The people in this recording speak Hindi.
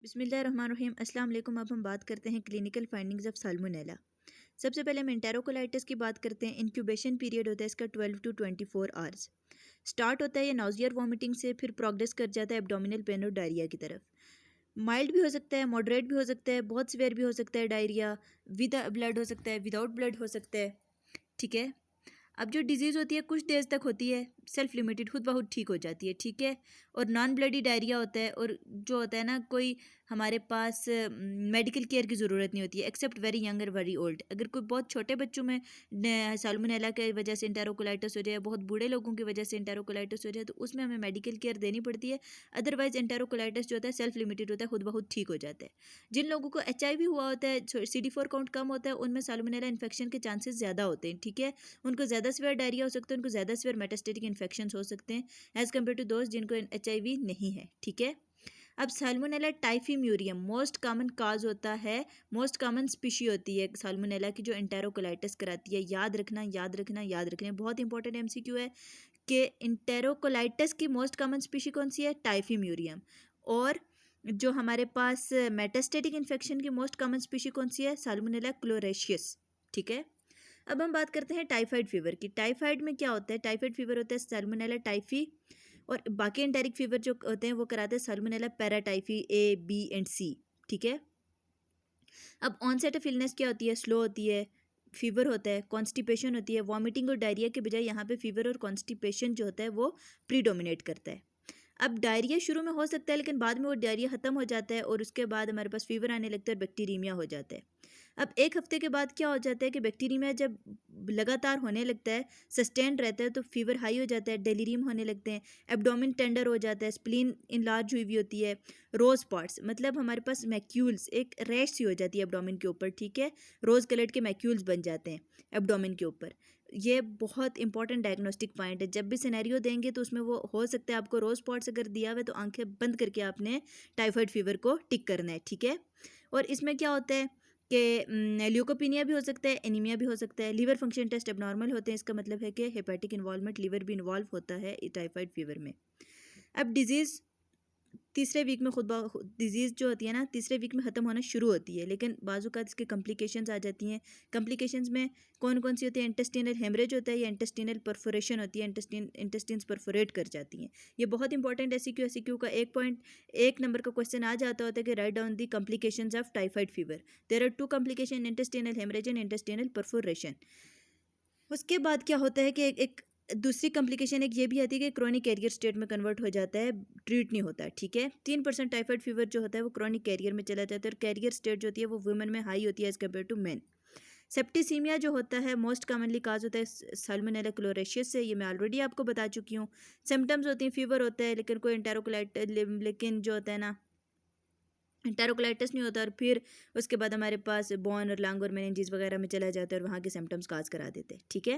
बिस्मिल्लाहिर्रहमानिर्रहीम। अस्सलाम वालेकुम। अब हम बात करते हैं क्लिनिकल फाइंडिंग्स ऑफ साल्मोनेला। सबसे पहले हम एंटेरोकोलाइटिस की बात करते हैं। इंक्यूबेशन पीरियड होता है इसका 12 to 24 आवर्स। स्टार्ट होता है ये नॉजिया और वॉमिटिंग से, फिर प्रोग्रेस कर जाता है एब्डोमिनल पेन और डायरिया की तरफ। माइल्ड भी हो सकता है, मॉडरेट भी हो सकता है, बहुत सीवियर भी हो सकता है। डायरिया विद ब्लड हो सकता है, विदाउट ब्लड हो सकता है। ठीक है। अब जो डिजीज़ होती है कुछ देर तक होती है, सेल्फ लिमिटेड, खुद ब खुद ठीक हो जाती है। ठीक है। और नॉन ब्लडी डायरिया होता है, और जो होता है ना, कोई हमारे पास मेडिकल केयर की ज़रूरत नहीं होती है एक्सेप्ट वेरी यंग और वेरी ओल्ड। अगर कोई बहुत छोटे बच्चों में साल्मोनेला की वजह से एंटेरोकोलाइटिस हो जाए, बहुत बूढ़े लोगों की वजह से एंटेरोकोलाइटिस हो जाए, तो उसमें हमें मेडिकल केयर देनी पड़ती है। अदरवाइज एंटेरोकोलाइटिस जो होता है सेल्फ लिमिटेड होता है, खुद ब खुद ठीक हो जाता है। जिन लोगों को HIV हुआ होता है, CD4 काउंट कम होता है, उनमें साल्मोनेला इन्फेक्शन के चांसेस ज़्यादा होते हैं। ठीक है। उनको ज़्यादा सीवियर डायरिया हो सकता है, उनको ज़्यादा सीवियर मेटास्टेटिक इन्फेक्शन हो सकते हैं एज़ कम्पेयर टू दोस्त जिनको HIV नहीं है। ठीक है। अब साल्मोनेला टाइफीम्यूरियम मोस्ट कॉमन काज होता है, मोस्ट कॉमन स्पीशी होती है साल्मोनेला की, जो एंटेरोकोलाइटिस कराती है। याद रखना, याद रखना, याद रखना, बहुत इंपॉर्टेंट MCQ है कि एंटेरोकोलाइटिस की मोस्ट कॉमन स्पीशी कौन सी है? टाइफीम्यूरियम। और जो हमारे पास मेटास्टेटिक इन्फेक्शन की मोस्ट कॉमन स्पीशी कौन सी है? साल्मोनेला क्लोरेशियस। ठीक है। अब हम बात करते हैं टाइफाइड फीवर की। टाइफाइड में क्या होता है? टाइफाइड फीवर होता है साल्मोनेला टाइफी, और बाकी एंटेरिक फीवर जो होते हैं वो कराते हैं salmonella paratyphi A, B and C। ठीक है। अब ऑनसेट ऑफ इलनेस क्या होती है? स्लो होती है, फीवर होता है, कॉन्स्टिपेशन होती है। वॉमिटिंग और डायरिया के बजाय यहाँ पे फीवर और कॉन्स्टिपेशन जो होता है वो प्रीडोमिनेट करता है। अब डायरिया शुरू में हो सकता है, लेकिन बाद में वो डायरिया ख़त्म हो जाता है, और उसके बाद हमारे पास फीवर आने लगता है और बैक्टीरियमिया हो जाता है। अब एक हफ्ते के बाद क्या हो जाता है कि बैक्टीरियमिया जब लगातार होने लगता है, सस्टेंड रहता है, तो फीवर हाई हो जाता है, डेलीरियम होने लगते हैं, एब्डोमिन टेंडर हो जाता है, स्प्लीन इनलार्ज हुई होती है, रोज स्पॉट्स मतलब हमारे पास मैक्यूल्स, एक रैश सी हो जाती है एब्डोमिन के ऊपर। ठीक है। रोज कलर्ड के मैक्यूल्स बन जाते हैं एब्डोमिन के ऊपर। ये बहुत इंपॉर्टेंट डायग्नोस्टिक पॉइंट है। जब भी सिनेरियो देंगे तो उसमें वो हो सकता है आपको रोज स्पॉट्स अगर दिया हुआ है तो आंखें बंद करके आपने टाइफाइड फीवर को टिक करना है। ठीक है। और इसमें क्या होता है कि ल्यूकोपीनिया भी हो सकता है, एनीमिया भी हो सकता है, लीवर फंक्शन टेस्ट एबनॉर्मल होते हैं। इसका मतलब है कि हेपेटिक इन्वॉल्वमेंट, लीवर भी इन्वॉल्व होता है टाइफाइड फीवर में। अब डिजीज़ तीसरे वीक में खुद डिजीज़ जो होती है ना, तीसरे वीक में ख़त्म होना शुरू होती है, लेकिन बाज़ इसकी कॉम्प्लिकेशंस आ जाती हैं। कॉम्प्लिकेशंस में कौन कौन सी होती है? इंटेस्टिनल हेमरेज होता है, या इंटेस्टिनल परफोरेशन होती है, इंटेस्टिन्स परफोरेट कर जाती हैं। ये बहुत इंपॉर्टेंट SQ का 1 नंबर का क्वेश्चन आ जाता होता है कि right down the complications of typhoid fever. There are 2 complication, intestinal haemorrhage and intestinal perforation. उसके बाद क्या होता है कि एक दूसरी कॉम्प्लिकेशन एक ये भी आती है कि क्रोनिक कैरियर स्टेट में कन्वर्ट हो जाता है, ट्रीट नहीं होता है। ठीक है। 3% टाइफाइड फीवर जो होता है वो क्रोनिक कैरियर में चला जाता है, और कैरियर स्टेट जो होती है वो वुमेन में हाई होती है as compared to men. Septicaemia जो होता है मोस्ट कॉमनली काज होता है साल्मोनेला क्लोरेशियस से, ये मैं ऑलरेडी आपको बता चुकी हूँ। सिम्टम्स होती हैं, फीवर होता है, लेकिन कोई एंटेरोकोलाइटिस, लेकिन जो होता है ना, एंटेरोकोलाइटिस नहीं होता, और फिर उसके बाद हमारे पास बॉन और लंग और मेनिंजेस वगैरह में चला जाता है, और वहाँ के सिम्टम्स काज करा देते हैं। ठीक है।